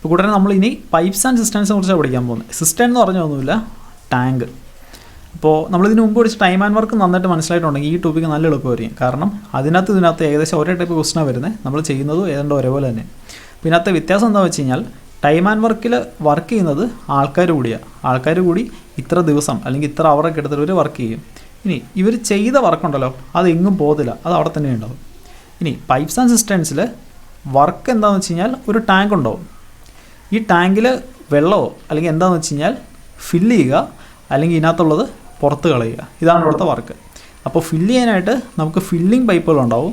അപ്പോൾ കൂടാതെ നമ്മൾ ഇനി പൈപ്പ്സ് ആൻഡ് സിസ്റ്റേൺസിനെ കുറിച്ചാണ് പഠിക്കാൻ പോകുന്നത്. സിസ്റ്റേൺ എന്ന് പറഞ്ഞാൽ ഒന്നുമില്ല, ടാങ്ക്. അപ്പോൾ നമ്മളിതിന് മുമ്പ് പഠിച്ച ടൈം ആൻഡ് വർക്ക് നന്നായിട്ട് മനസ്സിലായിട്ടുണ്ടെങ്കിൽ ഈ ടോപ്പിക്ക് നല്ല എളുപ്പമായിരിക്കും. കാരണം ഇതിനകത്ത് ഏകദേശം ഒരേ ടൈപ്പ് ക്വസ്റ്റനാണ് വരുന്നത്. നമ്മൾ ചെയ്യുന്നതും ഏതാണ്ട് ഒരേപോലെ തന്നെ. അപ്പോൾ ഇതിനകത്തെ വ്യത്യാസം എന്താണെന്ന് വെച്ച് കഴിഞ്ഞാൽ ടൈം ആൻഡ് വർക്കിൽ വർക്ക് ചെയ്യുന്നത് ആൾക്കാർ കൂടിയാണ്. ആൾക്കാർ കൂടി ഇത്ര ദിവസം അല്ലെങ്കിൽ ഇത്ര അവറൊക്കെ എടുത്തിട്ട് ഒരു വർക്ക് ചെയ്യും. ഇനി ഇവർ ചെയ്ത വർക്കുണ്ടല്ലോ അത് എങ്ങും പോകത്തില്ല, അത് അവിടെ തന്നെ ഉണ്ടാവും. ഇനി പൈപ്പ്സ് ആൻഡ് സിസ്റ്റേൺസിൽ വർക്ക് എന്താണെന്ന് വെച്ച് കഴിഞ്ഞാൽ ഒരു ടാങ്ക് ഉണ്ടാവും. ഈ ടാങ്കിൽ വെള്ളമോ അല്ലെങ്കിൽ എന്താണെന്ന് വെച്ച് കഴിഞ്ഞാൽ ഫില്ല് ചെയ്യുക അല്ലെങ്കിൽ ഇതിനകത്തുള്ളത് പുറത്ത് കളയുക. ഇതാണ് ഇവിടുത്തെ വർക്ക്. അപ്പോൾ ഫില്ല് ചെയ്യാനായിട്ട് നമുക്ക് ഫില്ലിംഗ് പൈപ്പുകളുണ്ടാവും.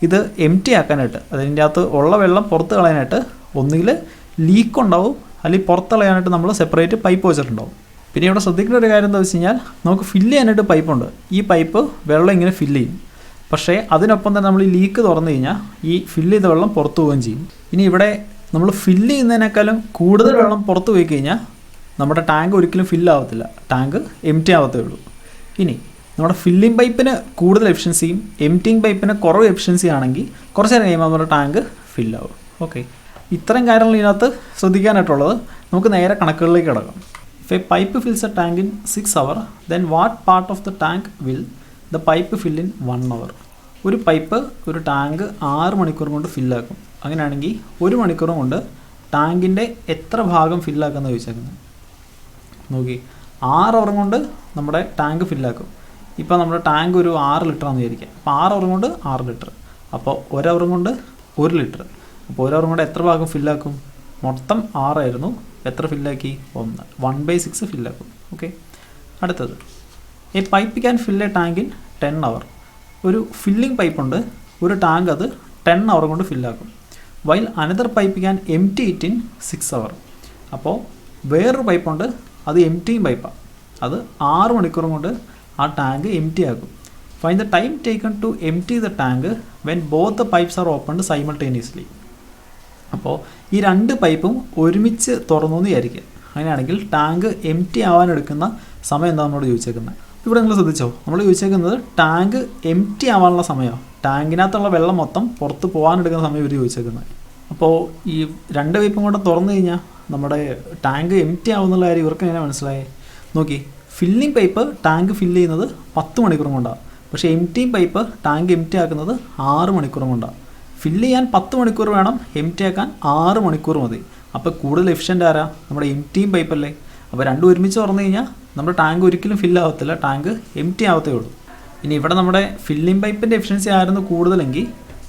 ഇത് എംറ്റി ആക്കാനായിട്ട് അതിൻ്റെ അകത്ത് ഉള്ള വെള്ളം പുറത്ത് കളയാനായിട്ട് ഒന്നുകിൽ ലീക്ക് ഉണ്ടാവും അല്ലെങ്കിൽ പുറത്ത് കളയാനായിട്ട് നമ്മൾ സെപ്പറേറ്റ് പൈപ്പ് വെച്ചിട്ടുണ്ടാവും. പിന്നെ ഇവിടെ ശ്രദ്ധിക്കേണ്ട ഒരു കാര്യം എന്താ വെച്ച് കഴിഞ്ഞാൽ നമുക്ക് ഫില്ല് ചെയ്യാനായിട്ട് പൈപ്പുണ്ട്. ഈ പൈപ്പ് വെള്ളം ഇങ്ങനെ ഫില്ല് ചെയ്യും. പക്ഷേ അതിനൊപ്പം തന്നെ നമ്മൾ ഈ ലീക്ക് തുറന്നു കഴിഞ്ഞാൽ ഈ ഫില്ല് ചെയ്ത വെള്ളം പുറത്ത് പോവുകയും ചെയ്യും. ഇനി ഇവിടെ നമ്മൾ ഫില്ല് ചെയ്യുന്നതിനേക്കാളും കൂടുതൽ വെള്ളം പുറത്ത് പോയി കഴിഞ്ഞാൽ നമ്മുടെ ടാങ്ക് ഒരിക്കലും ഫില്ലാവത്തില്ല, ടാങ്ക് എംറ്റി ആവത്തേ ഉള്ളൂ. ഇനി നമ്മുടെ ഫില്ലിംഗ് പൈപ്പിന് കൂടുതൽ എഫിഷ്യൻസിയും എംറ്റിങ് പൈപ്പിന് കുറവ് എഫിഷ്യൻസി ആണെങ്കിൽ കുറച്ച് നേരം കഴിയുമ്പോൾ നമ്മുടെ ടാങ്ക് ഫില്ലാവും. ഓക്കെ, ഇത്രയും കാര്യങ്ങൾ ഇതിനകത്ത് ശ്രദ്ധിക്കാനായിട്ടുള്ളത്. നമുക്ക് നേരെ കണക്കുകളിലേക്ക് കിടക്കാം. If a pipe fills a tank in 6 hours, then what part of the tank will the pipe fill in 1 hour? ഒരു പൈപ്പ് ഒരു ടാങ്ക് 6 മണിക്കൂർ കൊണ്ട് ഫില്ലാക്കും. അങ്ങനെയാണെങ്കിൽ 1 മണിക്കൂർ കൊണ്ട് ടാങ്കിൻ്റെ എത്ര ഭാഗം ഫില്ലാക്കുമെന്ന് ചോദിച്ചേക്കുന്നത്. നോക്കി, 6 hour കൊണ്ട് നമ്മുടെ ടാങ്ക് ഫില്ലാക്കും. ഇപ്പോൾ നമ്മുടെ ടാങ്ക് ഒരു 6 ലിറ്ററാണെന്ന് വിചാരിക്കുക. അപ്പോൾ 6 hour കൊണ്ട് 6 ലിറ്റർ. അപ്പോൾ 1 hour കൊണ്ട് 1 ലിറ്റർ. അപ്പോൾ 1 hour കൊണ്ട് എത്ര ഭാഗം ഫില്ലാക്കും? മൊത്തം 6 ആയിരുന്നു, എത്ര ഫില്ലാക്കി? 1/6 ഫില്ലാക്കും. ഓക്കെ, അടുത്തത് a pipe can fill a tank in 10 hours. ഒരു ഫില്ലിംഗ് പൈപ്പുണ്ട്, ഒരു ടാങ്ക് അത് 10 hour കൊണ്ട് ഫില്ലാക്കും. While another pipe can empty it in 6 hours. അപ്പോൾ വേറൊരു പൈപ്പുണ്ട്, അത് എംറ്റിങ് പൈപ്പാണ്. അത് 6 മണിക്കൂർ കൊണ്ട് ആ ടാങ്ക് എംറ്റി ആക്കും. Find the time taken to empty the tank when both the pipes are opened simultaneously. അപ്പോൾ ഈ 2 പൈപ്പും ഒരുമിച്ച് തുറന്നു എന്ന് വിചാരിക്കുക. അങ്ങനെയാണെങ്കിൽ ടാങ്ക് എംറ്റി ആവാനെടുക്കുന്ന സമയം എന്താ നമ്മളോട് ചോദിച്ചേക്കുന്നത്? ഇവിടെ നിങ്ങൾ ശ്രദ്ധിച്ചോ, നമ്മൾ ചോദിച്ചേക്കുന്നത് ടാങ്ക് എംറ്റി ആവാനുള്ള സമയമാണ്. ടാങ്കിനകത്തുള്ള വെള്ളം മൊത്തം പുറത്ത് പോകാനെടുക്കുന്ന സമയം ഇവർ ചോദിച്ചേക്കുന്നത്. അപ്പോൾ ഈ 2 പൈപ്പും കൂടെ തുറന്നു കഴിഞ്ഞാൽ നമ്മുടെ ടാങ്ക് എംറ്റി ആവുന്നുള്ള കാര്യം ഇവർക്ക് എങ്ങനെ മനസ്സിലായി? നോക്കി, ഫില്ലിംഗ് പൈപ്പ് ടാങ്ക് ഫില്ല് ചെയ്യുന്നത് 10 മണിക്കൂർ കൊണ്ടാണ്. പക്ഷേ എംറ്റിങ് പൈപ്പ് ടാങ്ക് എംറ്റി ആക്കുന്നത് 6 മണിക്കൂർ കൊണ്ടാണ്. ഫില്ല് ചെയ്യാൻ 10 മണിക്കൂർ വേണം, എംറ്റി ആക്കാൻ 6 മണിക്കൂർ മതി. അപ്പോൾ കൂടുതൽ എഫിഷ്യൻ്റ് ആരാ? നമ്മുടെ എംറ്റിങ് പൈപ്പല്ലേ. അപ്പോൾ രണ്ടും ഒരുമിച്ച് തുറന്നു കഴിഞ്ഞാൽ നമ്മുടെ ടാങ്ക് ഒരിക്കലും ഫില്ലാവത്തില്ല, ടാങ്ക് എംറ്റി ആവത്തേ ഉള്ളൂ. ഇനി ഇവിടെ നമ്മുടെ ഫില്ലിംഗ് പൈപ്പിൻ്റെ എഫിഷ്യൻസി ആയിരുന്നു കൂടുതലെങ്കിൽ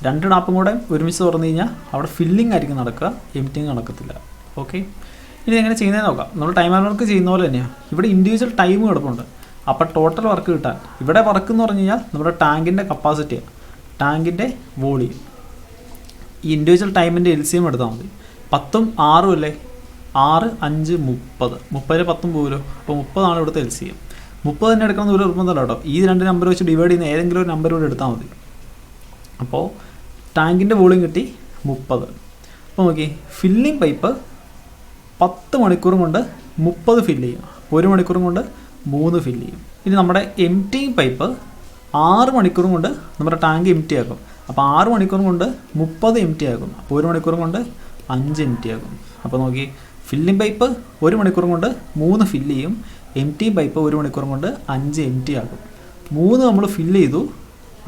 2 ടാപ്പും കൂടെ ഒരുമിച്ച് തുറന്നു കഴിഞ്ഞാൽ അവിടെ ഫില്ലിംഗ് ആയിരിക്കും നടക്കുക, എംറ്റിങ് നടക്കത്തില്ല. ഓക്കെ, ഇനി എങ്ങനെ ചെയ്യുന്നതെന്ന് നോക്കാം. നമ്മൾ ടൈം ആൻഡ് വർക്ക് ചെയ്യുന്ന പോലെ തന്നെയാണ്. ഇവിടെ ഇൻഡിവിജ്വൽ ടൈം കിടപ്പുണ്ട്. അപ്പോൾ ടോട്ടൽ വർക്ക് കിട്ടാൻ ഇവിടെ വർക്ക് എന്ന് പറഞ്ഞു കഴിഞ്ഞാൽ നമ്മുടെ ടാങ്കിൻ്റെ കപ്പാസിറ്റിയാണ്, ടാങ്കിൻ്റെ വോളിയം. ഈ ഇൻഡിവിജ്വൽ ടൈമിൻ്റെ LCM എടുത്താൽ മതി. 10ഉം 6ഉം അല്ലേ, 6, 5, 30. 30 10 പോലും. അപ്പോൾ 30 ഇവിടുത്തെ LCM. 30 തന്നെ എടുക്കണം എന്ന് ഒരു നിർബന്ധമല്ല കേട്ടോ. ഈ 2 നമ്പർ വെച്ച് ഡിവൈഡ് ചെയ്യുന്ന ഏതെങ്കിലും ഒരു നമ്പർ കൂടെ എടുത്താൽ മതി. അപ്പോൾ ടാങ്കിൻ്റെ വോളിയം കിട്ടി 30. അപ്പോൾ നോക്കി, ഫില്ലിംഗ് പൈപ്പ് 10 മണിക്കൂർ കൊണ്ട് 30 ഫില്ല് ചെയ്യും, 1 മണിക്കൂർ കൊണ്ട് 3 ഫില്ല് ചെയ്യും. ഇനി നമ്മുടെ എംറ്റിങ് പൈപ്പ് 6 മണിക്കൂർ കൊണ്ട് നമ്മുടെ ടാങ്ക് എംറ്റി ആക്കും. അപ്പോൾ 6 മണിക്കൂർ കൊണ്ട് 30 എംറ്റി ആക്കും. അപ്പോൾ 1 മണിക്കൂർ കൊണ്ട് 5 എംറ്റി ആക്കും. അപ്പോൾ നോക്കി, ഫില്ലിംഗ് പൈപ്പ് 1 മണിക്കൂർ കൊണ്ട് 3 ഫില്ല് ചെയ്യും, എംറ്റിങ് പൈപ്പ് 1 മണിക്കൂർ കൊണ്ട് 5 എംറ്റി ആക്കും. 3 നമ്മൾ ഫില്ല് ചെയ്തു,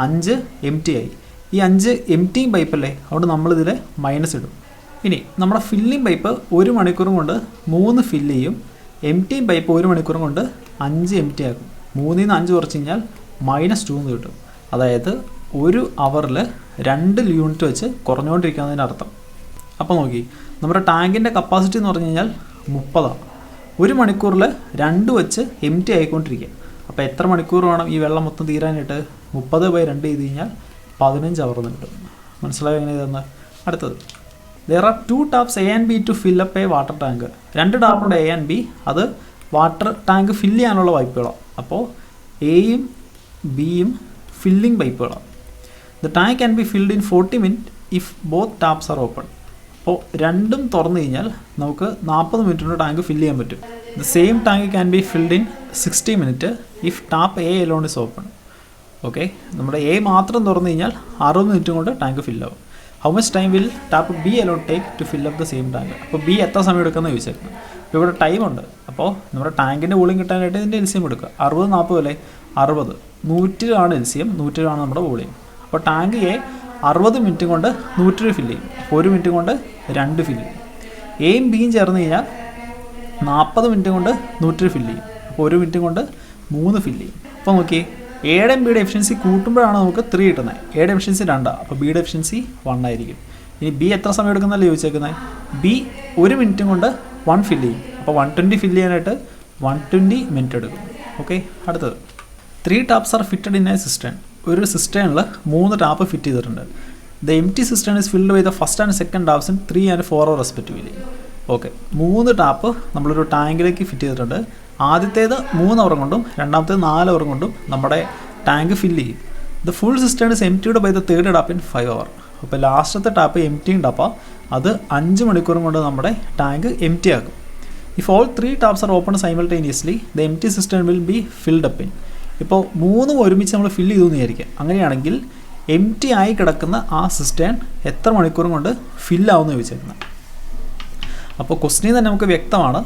5 എംറ്റി ആയി. ഈ 5 എംറ്റിങ് പൈപ്പല്ലേ, അതുകൊണ്ട് നമ്മളിതിൽ മൈനസ് ഇടും. ഇനി നമ്മുടെ ഫില്ലിംഗ് പൈപ്പ് 1 മണിക്കൂർ കൊണ്ട് 3 ഫില്ല് ചെയ്യും, എംറ്റിങ് പൈപ്പ് 1 മണിക്കൂർ കൊണ്ട് 5 എംറ്റി ആക്കും. 3ൽ നിന്ന് 5 കുറച്ച് കഴിഞ്ഞാൽ -2 എന്ന് കിട്ടും. അതായത് 1 അവറിൽ 2 യൂണിറ്റ് വെച്ച് കുറഞ്ഞുകൊണ്ടിരിക്കുന്നതിൻ്റെ അർത്ഥം. അപ്പോൾ നോക്കി, നമ്മുടെ ടാങ്കിൻ്റെ കപ്പാസിറ്റി എന്ന് പറഞ്ഞു കഴിഞ്ഞാൽ 30ആണ്. 1 മണിക്കൂറിൽ 2 വെച്ച് എംറ്റി ആയിക്കൊണ്ടിരിക്കുക. അപ്പോൾ എത്ര മണിക്കൂർ വേണം ഈ വെള്ളം മൊത്തം തീരാനായിട്ട്? 30/2 ചെയ്ത് കഴിഞ്ഞാൽ 15 അവർ എന്ന് കിട്ടും. മനസ്സിലായോ എങ്ങനെ ഇതെന്ന്? അടുത്തത്, there are 2 taps A and B to fill up a water tank. 2 ടാപ്പുണ്ട് A and B, അത് വാട്ടർ ടാങ്ക് ഫില്ല് ചെയ്യാനുള്ള പൈപ്പുകളാണ്. അപ്പോൾ എയും ബിയും ഫില്ലിംഗ് പൈപ്പുകളാണ്. The tank can be filled in 40 minutes if both taps are open. അപ്പോൾ രണ്ടും തുറന്നു കഴിഞ്ഞാൽ നമുക്ക് 40 മിനിറ്റ് കൊണ്ട് ടാങ്ക് ഫില്ല് ചെയ്യാൻ പറ്റും. The same tank can be filled in 60 minutes if tap A alone is open. Okay, നമ്മുടെ A മാത്രം തുറന്നു കഴിഞ്ഞാൽ 60 മിനിറ്റ് കൊണ്ട് ടാങ്ക് ഫില്ലാവും. How much time will tap B alone take to fill up the same tank. അപ്പോൾ B എത്ര സമയം എടുക്കുമെന്ന് ചോദിച്ചേക്കുന്നത്. അപ്പോൾ ഇവിടെ ടൈമുണ്ട്. അപ്പോൾ നമ്മുടെ ടാങ്കിൻ്റെ വോളിയം കിട്ടാനായിട്ട് ഇതിൻ്റെ LCM എടുക്കുക. 60 40 അല്ലേ, 60 100 LCM, 100 നമ്മുടെ വോളിയം. അപ്പോൾ ടാങ്ക് എ 60 മിനിറ്റ് കൊണ്ട് 100 ഫില്ല് ചെയ്യും. 1 മിനിറ്റ് കൊണ്ട് 2 ഫില്ല് ചെയ്യും. എയും ബിയും ചേർന്ന് കഴിഞ്ഞാൽ 40 മിനിറ്റ് കൊണ്ട് 100 ഫില്ല് ചെയ്യും. അപ്പോൾ 1 മിനിറ്റ് കൊണ്ട് 3 ഫില്ല് ചെയ്യും. അപ്പോൾ നോക്കി, എയുടെയും ബിയുടെ എഫിഷ്യൻസി കൂട്ടുമ്പോഴാണ് നമുക്ക് 3 കിട്ടുന്നത്. എയുടെ എഫിഷ്യൻസി 2, അപ്പോൾ ബിയുടെ എഫിഷ്യൻസി 1 ആയിരിക്കും. ഇനി ബി എത്ര സമയം എടുക്കുന്നല്ലേ ചോദിച്ചേക്കുന്നത്. ബി 1 മിനിറ്റ് കൊണ്ട് 1 ഫില്ല് ചെയ്യും. അപ്പോൾ 120 ഫില്ല് ചെയ്യാനായിട്ട് 120 മിനിറ്റ് എടുക്കും. ഓക്കെ, അടുത്തത് 3 taps are fitted in a cistern. ഒരു സിസ്റ്റേണിൽ 3 ടാപ്പ് ഫിറ്റ് ചെയ്തിട്ടുണ്ട്. The empty cistern is filled by the first and second taps in 3 and 4 respectively. Okay, 3 tap നമ്മളൊരു ടാങ്കിലേക്ക് ഫിറ്റ് ചെയ്തിട്ടുണ്ട്. ആദ്യത്തേത് 3 അവർ കൊണ്ടും രണ്ടാമത്തേത് 4 അവർ കൊണ്ടും നമ്മുടെ ടാങ്ക് ഫില്ല് ചെയ്യും. The full cistern is emptied by the third tap in 5 hours. അപ്പോൾ ലാസ്റ്റത്തെ ടാപ്പ് എംപ്റ്റിങ് ടാപ്പാണ്. അത് 5 മണിക്കൂറും കൊണ്ട് നമ്മുടെ ടാങ്ക് എംപ്റ്റി ആക്കും. If all 3 taps are open simultaneously the empty cistern will be filled up in. ഇപ്പോൾ 3 ഒരുമിച്ച് നമ്മൾ ഫില്ല് ചെയ്തു എന്ന് വിചാരിക്കുക. അങ്ങനെയാണെങ്കിൽ എംപ്റ്റി ആയി കിടക്കുന്ന ആ സിസ്റ്റേൺ എത്ര മണിക്കൂറും കൊണ്ട് ഫില്ലാവുമെന്ന് ചോദിച്ചേക്കുന്നത്. അപ്പോൾ ക്വസ്റ്റ്യൻ തന്നെ നമുക്ക് വ്യക്തമാണ്,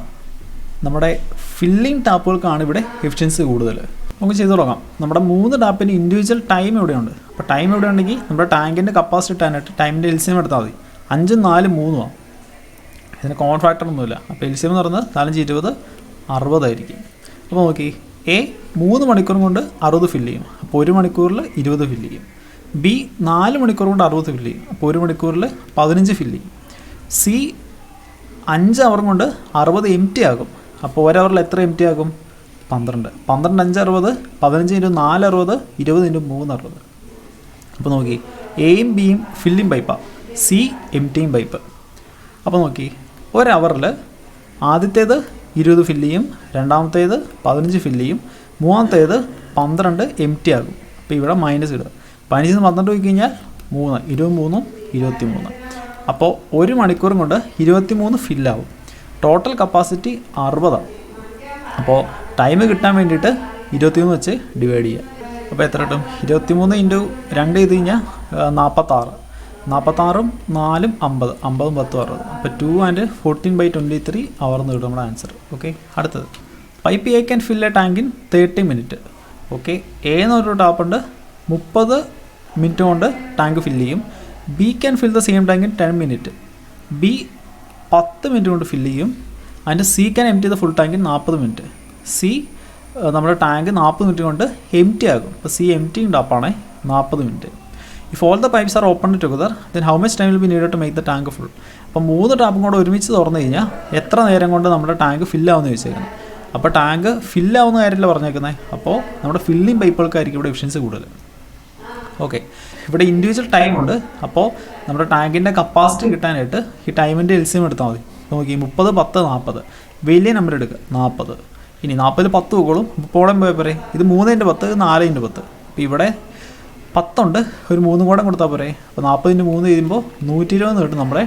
നമ്മുടെ ഫില്ലിംഗ് ടാപ്പുകൾക്കാണ് ഇവിടെ എഫിഷ്യൻസി കൂടുതൽ. നമുക്ക് ചെയ്തു തുടങ്ങാം. നമ്മുടെ 3 ടാപ്പിന് ഇൻഡിവിജ്വൽ ടൈം എവിടെയുണ്ട്. അപ്പോൾ ടൈം എവിടെ ഉണ്ടെങ്കിൽ നമ്മുടെ ടാങ്കിൻ്റെ കപ്പാസിറ്റി ഇട്ടാനായിട്ട് ടൈമിൻ്റെ LCM എടുത്താൽ മതി. 5 4 3 ഇതിന് കോമൺ ഫാക്ടർ ഒന്നുമില്ല. അപ്പോൾ LCM എന്ന് പറയുന്നത് 4 20 60 ആയിരിക്കും. അപ്പോൾ നോക്കി, എ 3 മണിക്കൂർ കൊണ്ട് 60 ഫില്ല് ചെയ്യും. അപ്പോൾ 1 മണിക്കൂറിൽ 20 ഫില്ല് ചെയ്യും. ബി 4 മണിക്കൂർ കൊണ്ട് 60 ഫില്ല് ചെയ്യും. അപ്പോൾ 1 മണിക്കൂറിൽ 15 ഫില്ല് ചെയ്യും. സി 5 അവർ കൊണ്ട് 60 എംപ്റ്റി ആകും. അപ്പോൾ 1 അവറിൽ എത്ര എംപ്റ്റി ആകും? 12. 12 5 60, 15 × 4 60, 20 × 3 60. അപ്പോൾ നോക്കി, എയും ബിയും ഫില്ലിംഗ് പൈപ്പാണ്, സി എംപ്റ്റിങ് പൈപ്പ്. അപ്പോൾ നോക്കി, 1 അവറിൽ ആദ്യത്തേത് 20 ഫില്ല് ചെയ്യും, രണ്ടാമത്തേത് 15 ഫില്ല് ചെയ്യും, മൂന്നാമത്തേത് 12 എംപ്റ്റി ആകും. അപ്പോൾ ഇവിടെ മൈനസ് ഇടുക. 15 12 പോയി കഴിഞ്ഞാൽ 3, 23 23. അപ്പോൾ 1 മണിക്കൂറും കൊണ്ട് 23 ഫില്ലാവും. Total capacity 60. അപ്പോൾ ടൈം കിട്ടാൻ വേണ്ടിയിട്ട് 23 വെച്ച് ഡിവൈഡ് ചെയ്യുക. അപ്പോൾ എത്ര കിട്ടും? 23 × 2 ചെയ്ത് കഴിഞ്ഞാൽ 46. 46ഉം 4ഉം 50, 50ഉം 10 60. അപ്പോൾ 2 and 14/23 അവർ എന്ന് കിട്ടും നമ്മുടെ ആൻസർ. ഓക്കെ, അടുത്തത് pipe A can fill a tank in 30 minute. Okay, A എന്നൊരു ടാപ്പുണ്ട്, 30 മിനിറ്റ് കൊണ്ട് ടാങ്ക് ഫില്ല് ചെയ്യും. B can fill the same tank in 10 minute. B 10 minute കൊണ്ട് ഫില്ല് ചെയ്യും. അതിൻ്റെ C can empty the full tank in 40 minute. C നമ്മുടെ tank 40 minute കൊണ്ട് empty ആകും. അപ്പോൾ സി എംപ്റ്റിങ് ടാപ്പാണ് 40 minute. If all the pipes are open together then how much time will be needed to make the tank full. അപ്പോൾ 3 ടാപ്പും കൂടെ ഒരുമിച്ച് തുറന്നു കഴിഞ്ഞാൽ എത്ര നേരം കൊണ്ട് നമ്മുടെ ടാങ്ക് ഫില്ലാവുമെന്ന് ചോദിച്ചേക്കുന്നത്. അപ്പോൾ ടാങ്ക് ഫില്ലാവുന്ന കാര്യമല്ല പറഞ്ഞേക്കുന്നത്. അപ്പോൾ നമ്മുടെ ഫില്ലിംഗ് പൈപ്പുകൾക്കായിരിക്കും ഇവിടെ എഫിഷ്യൻസി കൂടുതൽ. ഓക്കെ, ഇവിടെ ഇൻഡിവിജ്വൽ ടൈം ഉണ്ട്. അപ്പോൾ നമ്മുടെ ടാങ്കിൻ്റെ കപ്പാസിറ്റി കിട്ടാനായിട്ട് ഈ ടൈമിൻ്റെ LCM എടുത്താൽ മതി. നോക്കി, 30 10 40, വലിയ നമ്പർ എടുക്കുക 40. ഇനി 40 10 പോകുള്ളൂ. പോളം പോയ പോരെ, ഇത് 3 × 10, 4 × 10. അപ്പോൾ ഇവിടെ 10 ഉണ്ട്, ഒരു 3 കൂടെ കൊടുത്താൽ പോരെ. അപ്പോൾ 40 × 3 ചെയ്യുമ്പോൾ 120 കിട്ടും നമ്മുടെ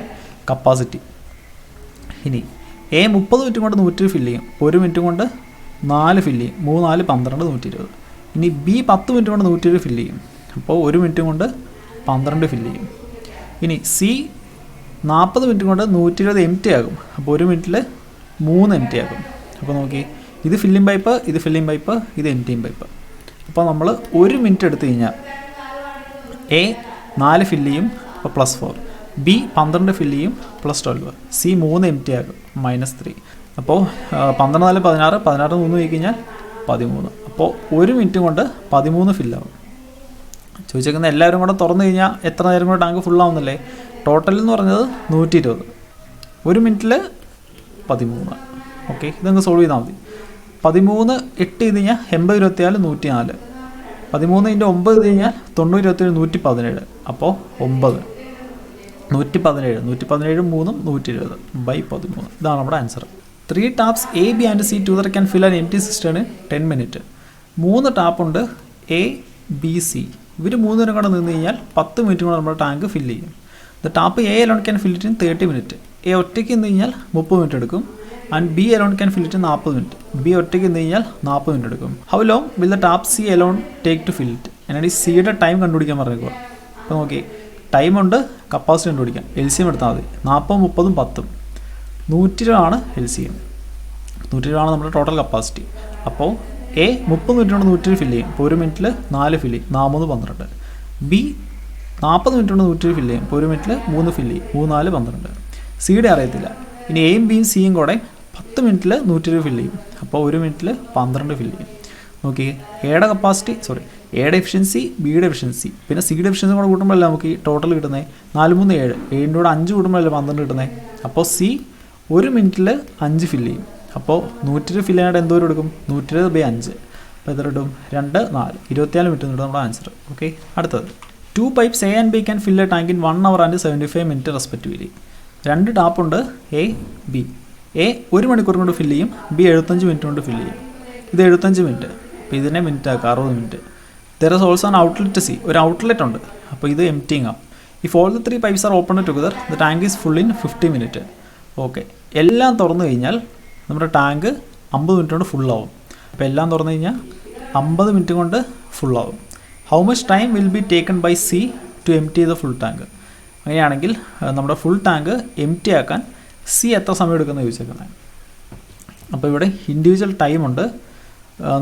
കപ്പാസിറ്റി. ഇനി എ 30 മിനിറ്റ് കൊണ്ട് 100 ഫില്ല് ചെയ്യും. 1 മിനിറ്റ് കൊണ്ട് 4 ഫില്ല് ചെയ്യും. 3 4 12 120. ഇനി ബി 10 മിനിറ്റ് കൊണ്ട് 120 ഫില്ല് ചെയ്യും. അപ്പോൾ 1 മിനിറ്റ് കൊണ്ട് 12 ഫില്ല് ചെയ്യും. ഇനി സി 40 മിനിറ്റ് കൊണ്ട് 120 എംപ്റ്റി ആകും. അപ്പോൾ 1 മിനിറ്റിൽ 3 എംപ്റ്റി ആകും. അപ്പോൾ നോക്കി, ഇത് ഫില്ലിംഗ് പൈപ്പ്, ഇത് ഫില്ലിംഗ് പൈപ്പ്, ഇത് എംപ്റ്റിങ് പൈപ്പ്. അപ്പോൾ നമ്മൾ 1 മിനിറ്റ് എടുത്തു കഴിഞ്ഞാൽ എ 4 ഫില്ല് ചെയ്യും, അപ്പോൾ +4. ബി 12 ഫില്ല് ചെയ്യും, +12. സി 3 എംപ്റ്റി ആകും, -3. അപ്പോൾ 12 4 16, 16 3 പോയി കഴിഞ്ഞാൽ 13. അപ്പോൾ 1 മിനിറ്റ് കൊണ്ട് 13 ഫില്ലാവും. ചോദിച്ചേക്കുന്ന എല്ലാവരും കൂടെ തുറന്നു കഴിഞ്ഞാൽ എത്ര നേരം കൂടെ ടാങ്ക് ഫുള്ളാവുന്നല്ലേ. ടോട്ടൽ എന്ന് പറഞ്ഞത് 120, 1 മിനിറ്റിൽ 13. ഓക്കെ, ഇതങ്ങ് സോൾവ് ചെയ്താൽ മതി. 13 8 ചെയ്ത് കഴിഞ്ഞാൽ 80 24 104. 13 × 9 ചെയ്ത് കഴിഞ്ഞാൽ 90 27 117. അപ്പോൾ 9 117, 117 3 120/13. ഇതാണ് നമ്മുടെ answer. 3 taps A B and C together can fill an empty cistern 10 minute. 3 ടാപ്പുണ്ട്, എ ബി സി. ഇവർ 3 നേരം കൂടെ നിന്ന് കഴിഞ്ഞാൽ 10 മിനിറ്റ് കൊണ്ട് നമ്മുടെ ടാങ്ക് ഫില്ല് ചെയ്യും. The tap A alone can fill it in 30 minute. A ഒറ്റയ്ക്ക് നിന്ന് കഴിഞ്ഞാൽ 30 മിനിറ്റ് എടുക്കും. And B alone can fill it in 40 minute. B ഒറ്റയ്ക്ക് നിന്ന് കഴിഞ്ഞാൽ 40 മിനിറ്റ് എടുക്കും. How long will the tap C alone take to fill it. എന്നാണ് ഈ സിയുടെ ടൈം കണ്ടുപിടിക്കാൻ പറഞ്ഞേക്കുക. അപ്പോൾ നോക്കി, ടൈമുണ്ട്, കപ്പാസിറ്റി കണ്ടുപിടിക്കാം. LCM എടുത്താൽ മതി. 40, 30, 10. 120 LCM. 120 നമ്മുടെ ടോട്ടൽ കപ്പാസിറ്റി. അപ്പോൾ A 30 മിനിറ്റ് കൊണ്ട് 120 ഫില്ല് ചെയ്യും. ഇപ്പോൾ 1 മിനിറ്റിൽ 4 ഫില്ല് ചെയ്യും. 4, 12. B 40 മിനിറ്റ് കൊണ്ട് 120 ഫില്ല് ചെയ്യും. ഇപ്പോൾ 1 മിനിറ്റിൽ 3 ഫില്ല് ചെയ്യും. 3, 4, 12. സിയുടെ അറിയത്തില്ല. ഇനി എയും ബിയും സിയും കൂടെ 10 മിനിറ്റിൽ 120 ഫില്ല് ചെയ്യും. അപ്പോൾ 1 മിനിറ്റിൽ 12 ഫില്ല് ചെയ്യും. നോക്കി, എയുടെ കപ്പാസിറ്റി എയുടെ എഫിഷ്യൻസി, ബിയുടെ എഫിഷ്യൻസി, പിന്നെ സിയുടെ എഫിഷ്യൻസി കൂടെ കൂട്ടുമ്പോഴല്ലേ നമുക്ക് ഈ ടോട്ടൽ കിട്ടുന്നത്. 4, 3, 7. 7ൻ്റെ കൂടെ 5 കൂട്ടുമ്പോഴല്ലേ 12 കിട്ടുന്നത്. അപ്പോൾ സി 1 മിനിറ്റിൽ 5 ഫില്ല് ചെയ്യും. അപ്പോൾ 120 ഫില്ല് ചെയ്യാനായിട്ട് എന്തോരം എടുക്കും? 120/5. അപ്പോൾ എത്ര കിട്ടും? 2, 4. 24 മിനിറ്റ് കിട്ടും നമ്മുടെ ആൻസർ. ഓക്കെ, അടുത്തത് 2 pipes A and B can fill a tank in 1 hour and 75 minutes respectively. 2 ടാപ്പുണ്ട്, A, B. A 1 മണിക്കൂർ കൊണ്ട് ഫില്ല് ചെയ്യും, B 75 മിനിറ്റ് കൊണ്ട് ഫില്ല് ചെയ്യും. ഇത് 75 മിനിറ്റ്. അപ്പോൾ ഇതിനെ മിനിറ്റ് ആക്കുക, 60 minute. There is also an outlet C, ഒരു ഔട്ട്ലെറ്റ് ഉണ്ട്. അപ്പോൾ ഇത് എംപ്റ്റിങ് ആവും. If all the 3 pipes are opened together, the tank is full in 50 minutes. Okay, എല്ലാം തുറന്നു കഴിഞ്ഞാൽ നമ്മുടെ ടാങ്ക് 50 മിനിറ്റ് കൊണ്ട് ഫുള്ളാവും. അപ്പോൾ എല്ലാം തുറന്നു കഴിഞ്ഞാൽ 50 മിനിറ്റ് കൊണ്ട് ഫുള്ളാവും. How much time will be taken by C to empty the full tank? അങ്ങനെയാണെങ്കിൽ നമ്മുടെ ഫുൾ ടാങ്ക് എംപ്റ്റി ആക്കാൻ സി എത്ര സമയം എടുക്കുമെന്ന് ചോദിച്ചേക്കുന്നത്. അപ്പോൾ ഇവിടെ ഇൻഡിവിജ്വൽ ടൈമുണ്ട്.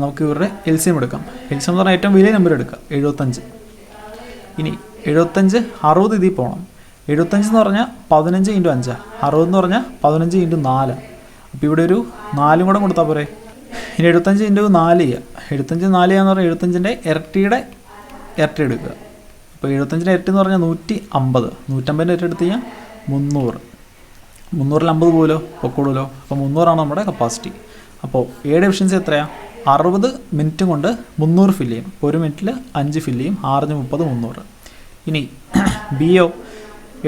നമുക്ക് ഇവരുടെ LCM എടുക്കാം. LCM എന്ന് പറഞ്ഞാൽ ഏറ്റവും വലിയ നമ്പർ എടുക്കുക, 75. ഇനി 75, 60 ഇതിൽ പോകണം. 75 എന്ന് പറഞ്ഞാൽ 15 × 5. 60 എന്ന് പറഞ്ഞാൽ 15 × 4. അപ്പോൾ ഇവിടെ ഒരു 4 കൂടെ കൊടുത്താൽ പോരെ. ഇനി 75 × 4 ചെയ്യുക. 75 4 ചെയ്യാന്ന് പറഞ്ഞാൽ 75ൻ്റെ ഇരട്ടിയുടെ ഇരട്ടി എടുക്കുക. അപ്പോൾ 75ൻ്റെ ഇരട്ടി എന്ന് പറഞ്ഞാൽ 150. 150ൻ്റെ ഇരട്ടി എടുത്ത് കഴിഞ്ഞാൽ 300. 300ൽ 50 പോലോ പൊക്കോളൂലോ. അപ്പോൾ 300 നമ്മുടെ കപ്പാസിറ്റി. അപ്പോൾ എയുടെ എഫിഷ്യൻസി എത്രയാണ്? 60 മിനിറ്റ് കൊണ്ട് 300 ഫില്ല് ചെയ്യും. 1 മിനിറ്റിൽ 5 ഫില്ല് ചെയ്യും. 6, 30, 300. ഇനി ബിയോ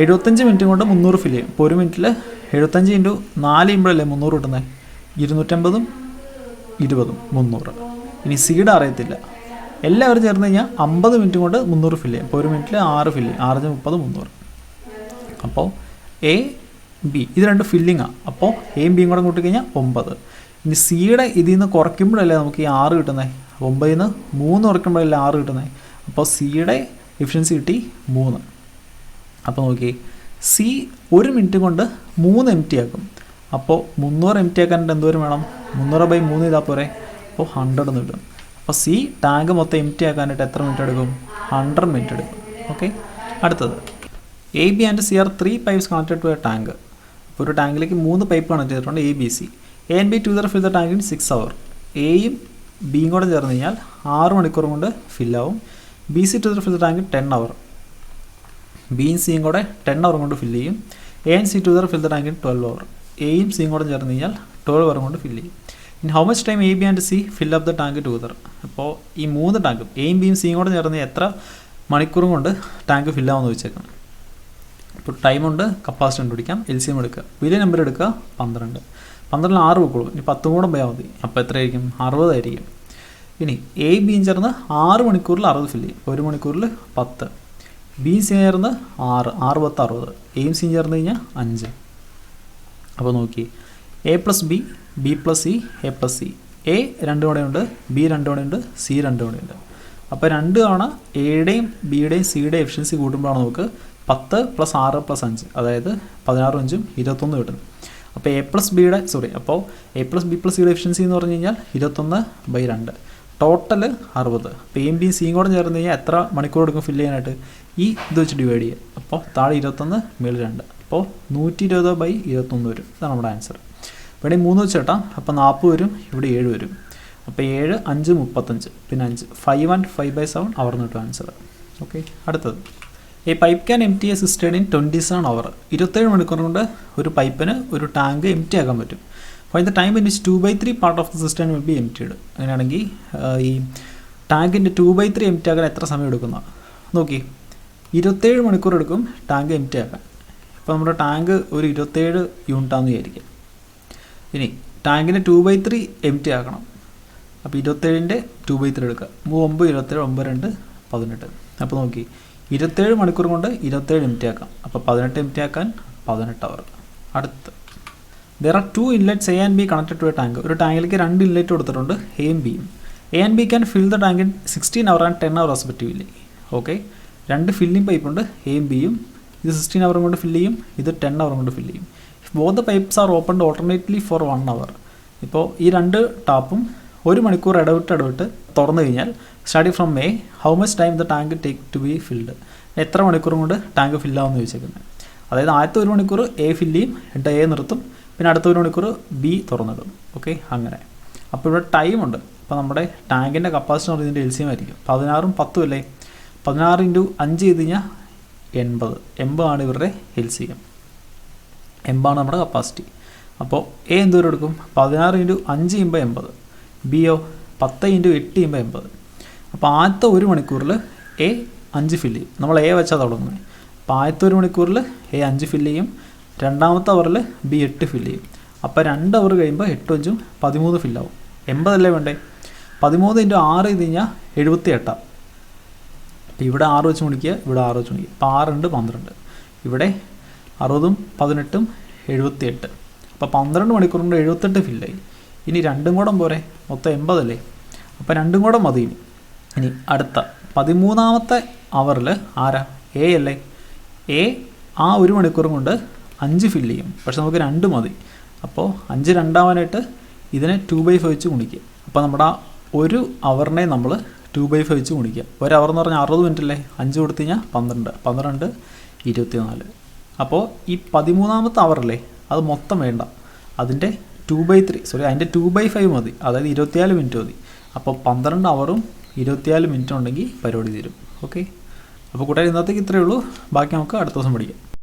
75 മിനിറ്റ് കൊണ്ട് 300 ഫില്ല് ചെയ്യും. ഇപ്പോൾ 1 മിനിറ്റിൽ 75 × 4 ചെയ്യുമ്പോഴല്ലേ 300 കിട്ടുന്നത്. 250, 20, 300. ഇനി സിയുടെ അറിയത്തില്ല. എല്ലാവരും ചേർന്ന് കഴിഞ്ഞാൽ 50 മിനിറ്റ് കൊണ്ട് 300 ഫില്ല് ചെയ്യും. ഇപ്പോൾ 1 മിനിറ്റിൽ 6 ഫില്ല് ചെയ്യും. 6, 30, 300. അപ്പോൾ എ, ബി ഇത് 2 ഫില്ലിങ്ങാണ്. അപ്പോൾ എയും ബിയും കൂടെ കൂട്ടി കഴിഞ്ഞാൽ 9. ഇനി സിയുടെ ഇതിൽ നിന്ന് കുറയ്ക്കുമ്പോഴല്ലേ നമുക്ക് ഈ 6 കിട്ടുന്നത്. 9ൽ നിന്ന് 3 കുറയ്ക്കുമ്പോഴല്ലേ 6 കിട്ടുന്നത്. അപ്പോൾ സിയുടെ എഫിഷ്യൻസി കിട്ടി 3. അപ്പോൾ നോക്കി, സി 1 മിനിറ്റ് കൊണ്ട് 3 എംപ്റ്റി ആക്കും. അപ്പോൾ 300 എംപ്റ്റി ആക്കാനായിട്ട് എന്തോരം വേണം? 300/3 ചെയ്താൽ പോരെ. അപ്പോൾ 100 എന്ന് കിട്ടും. അപ്പോൾ സി ടാങ്ക് മൊത്തം എംപ്റ്റി ആക്കാനായിട്ട് എത്ര മിനിറ്റ് എടുക്കും? 100 മിനിറ്റ് എടുക്കും. ഓക്കെ, അടുത്തത് A, B and C are 3 pipes connected to a tank. അപ്പോൾ ഒരു ടാങ്കിലേക്ക് 3 പൈപ്പ് കണക്ട് ചെയ്തിട്ടുണ്ട്, A, B, C. A and B together fill the tank in 6 hours. എയും ബിയും കൂടെ ചേർന്ന് കഴിഞ്ഞാൽ 6 മണിക്കൂർ കൊണ്ട് ഫില്ലാവും. B, C together fill the tank in 10 hours. ബിയും സിയും കൂടെ 10 hours കൊണ്ട് ഫില്ല് ചെയ്യും. A and C together fill the tank in 12 hours. എയും സിയും കൂടെ ചേർന്ന് കഴിഞ്ഞാൽ 12 hours കൊണ്ട് ഫില്ല് ചെയ്യും. In how much time A, B and C fill up the tank together? അപ്പോൾ ഈ 3 ടാങ്കും എയും ബിയും സിയും കൂടെ ചേർന്ന് എത്ര മണിക്കൂറും കൊണ്ട് ടാങ്ക് ഫില്ലാവുമെന്ന് ചോദിച്ചേക്കണം. ഇപ്പോൾ ടൈമുണ്ട്, കപ്പാസിറ്റി കണ്ടുപിടിക്കാം. LCM എടുക്കുക. വലിയ നമ്പർ എടുക്കുക, 12. 12ൽ 6 വെക്കുള്ളൂ. ഇനി 10 കൂടെ പോയാൽ മതി. അപ്പോൾ എത്രയായിരിക്കും? 60 ആയിരിക്കും. ഇനി എ, ബിയും ചേർന്ന് 6 മണിക്കൂറിൽ 60 ഫില്ല് ചെയ്യും. 1 മണിക്കൂറിൽ 10. ബിയും സിയും ചേർന്ന് 6, 6, 10, 60. എയും സിയും ചേർന്ന് കഴിഞ്ഞാൽ 5. അപ്പോൾ നോക്കി, A + B, B + C, A + C. A 2 തവണയുണ്ട്, B 2 തവണയുണ്ട്, C 2 തവണയുണ്ട്. അപ്പോൾ 2 തവണ എയുടെയും ബിയുടെയും സിയുടെയും എഫിഷ്യൻസി കൂട്ടുമ്പോഴാണ് നമുക്ക് 10 + 6 + 5, അതായത് 16, 5, 21 കിട്ടുന്നത്. അപ്പോൾ A + Bയുടെ അപ്പോൾ A + B + Cയുടെ എഫിഷ്യൻസി എന്ന് പറഞ്ഞു കഴിഞ്ഞാൽ 21/2. ടോട്ടൽ 60. അപ്പോൾ എയും ബിയും സിയും കൂടെ ചേർന്ന് കഴിഞ്ഞാൽ എത്ര മണിക്കൂർ എടുക്കും ഫില്ല് ചെയ്യാനായിട്ട്? ഈ ഇത് വെച്ച് ഡിവൈഡ് ചെയ്യുക. അപ്പോൾ താഴെ 21, മേളിൽ 2. അപ്പോൾ 120/21 വരും. ഇതാണ് നമ്മുടെ ആൻസർ. ഇവിടെ 3 വെച്ച് കേട്ടാം. അപ്പോൾ 40 വരും, ഇവിടെ 7 വരും. അപ്പോൾ 7, 5, 35, പിന്നെ 5, 5 and 5/7 അവർ കിട്ടും ആൻസർ. ഓക്കെ, അടുത്തത് ഈ pipe can empty A cistern in 27 hours. 27 മണിക്കൂർ കൊണ്ട് ഒരു പൈപ്പിന് ഒരു ടാങ്ക് എംപ്റ്റി ആക്കാൻ പറ്റും. Find the time in which 2/3 part of the cistern will be emptied. അങ്ങനെയാണെങ്കിൽ ഈ ടാങ്കിൻ്റെ 2/3 എംപ്റ്റി ആക്കാൻ എത്ര സമയം എടുക്കുന്ന നോക്കി. 27 മണിക്കൂർ എടുക്കും ടാങ്ക് എംപ്റ്റി ആക്കാൻ. ഇപ്പോൾ നമ്മുടെ ടാങ്ക് ഒരു 27 യൂണിറ്റാണെന്ന് വിചാരിക്കാം. ഇനി ടാങ്കിൻ്റെ 2/3 എംപ്റ്റി ആക്കണം. അപ്പോൾ 27ൻ്റെ 2/3 എടുക്കുക. 9, 27, 9, 2, 18. അപ്പോൾ നോക്കി, 27 മണിക്കൂർ കൊണ്ട് 27 എംപ്റ്റി ആക്കാം. അപ്പോൾ 18 എംപ്റ്റി ആക്കാൻ 18 അവർ. അടുത്ത് there are 2 inlets A and B connected to a tank. ഒരു ടാങ്കിലേക്ക് 2 ഇൻലെറ്റ് കൊടുത്തിട്ടുണ്ട്, എയും ബിയും. A and B can fill the tank in 16 hours and 10 hours respectively. Okay, രണ്ട് ഫില്ലിംഗ് പൈപ്പുണ്ട്, എയും ബിയും. ഇത് 16 അവർ കൊണ്ട് ഫില്ല് ചെയ്യും, ഇത് 10 അവർ കൊണ്ട് ഫില്ല് ചെയ്യും. Both the pipes are opened alternately for 1 hour. ഇപ്പോൾ ഈ രണ്ട് ടാപ്പും 1 മണിക്കൂർ ഇടവിട്ട് തുറന്നു കഴിഞ്ഞാൽ starting from A how much time the tank take to be filled, എത്ര മണിക്കൂർ കൊണ്ട് ടാങ്ക് ഫില്ലാവുമെന്ന് ചോദിച്ചേക്കുന്നത്. അതായത് ആദ്യത്തെ 1 മണിക്കൂർ എ ഫില്ല് ചെയ്യും, എന്നിട്ട് എ നിർത്തും, പിന്നെ അടുത്ത 1 മണിക്കൂർ ബി തുറന്നിടും. ഓക്കെ, അങ്ങനെ. അപ്പോൾ ഇവിടെ ടൈമുണ്ട്. അപ്പോൾ നമ്മുടെ ടാങ്കിൻ്റെ കപ്പാസിറ്റി എന്ന് പറയുന്നത് LCM ആയിരിക്കും. 16ഉം 10ഉം അല്ലേ, 16 × 5 ചെയ്ത് കഴിഞ്ഞാൽ 80 ആണ് ഇവരുടെ LCM. 80 ആണ് നമ്മുടെ കപ്പാസിറ്റി. അപ്പോൾ എ എന്തോരം എടുക്കും? 16 × 5 ചെയ്യുമ്പോൾ 80, ബിയോ 10 × 8 ചെയ്യുമ്പോൾ 80. അപ്പോൾ ആദ്യത്തെ 1 മണിക്കൂറിൽ എ 5 ഫില്ല് ചെയ്യും. നമ്മൾ എ വെച്ചാൽ തുടങ്ങുന്നത്. അപ്പോൾ ആദ്യത്തെ 1 മണിക്കൂറിൽ എ 5 ഫില്ല് ചെയ്യും, രണ്ടാമത്തെ അവറിൽ ബി 8 ഫില്ല് ചെയ്യും. അപ്പോൾ 2 അവർ കഴിയുമ്പോൾ 8 × 5 13 ഫില്ലാവും. 80 അല്ലേ വേണ്ടേ? 13 × 6 ചെയ്ത് കഴിഞ്ഞാൽ 78. അപ്പോൾ ഇവിടെ 6 വെച്ച് മുടിക്കുക, ഇവിടെ 6 വെച്ച് മുടിക്കുക. അപ്പോൾ 6 × 12, ഇവിടെ 60ഉം 18ഉം 78. അപ്പോൾ 12 മണിക്കൂർ കൊണ്ട് 78 ഫില്ലായി. ഇനി 2 കൂടെ പോരെ, മൊത്തം 80 അല്ലേ. അപ്പോൾ 2 കൂടെ മതി. ഇനി അടുത്ത 13ാമത്തെ അവറിൽ ആരാ? എ അല്ലേ. എ ആ 1 മണിക്കൂറും കൊണ്ട് 5 ഫില്ല് ചെയ്യും, പക്ഷെ നമുക്ക് 2 മതി. അപ്പോൾ 5 രണ്ടാവാനായിട്ട് ഇതിനെ 2/5 വെച്ച് ഗുണിക്കുക. അപ്പോൾ നമ്മുടെ 1 അവറിനെ നമ്മൾ 2/5 വെച്ച് ഗുണിക്കുക. 1 അവർ എന്ന് പറഞ്ഞാൽ 60 മിനിറ്റ് അല്ലേ, 5 കൊടുത്തു കഴിഞ്ഞാൽ 12, 12 24. അപ്പോൾ ഈ 13ാമത്തെ അവറല്ലേ, അത് മൊത്തം വേണ്ട, അതിൻ്റെ 2/5 മതി, അതായത് 24 മിനിറ്റ് മതി. അപ്പോൾ 12 അവറും 24 മിനിറ്റും ഉണ്ടെങ്കിൽ പരിപാടി തീരും. ഓക്കെ, അപ്പോൾ കൂട്ടുകാർ ഇന്നത്തേക്ക് ഇത്രയേ ഉള്ളൂ. ബാക്കി നമുക്ക് അടുത്ത ദിവസം പഠിക്കാം.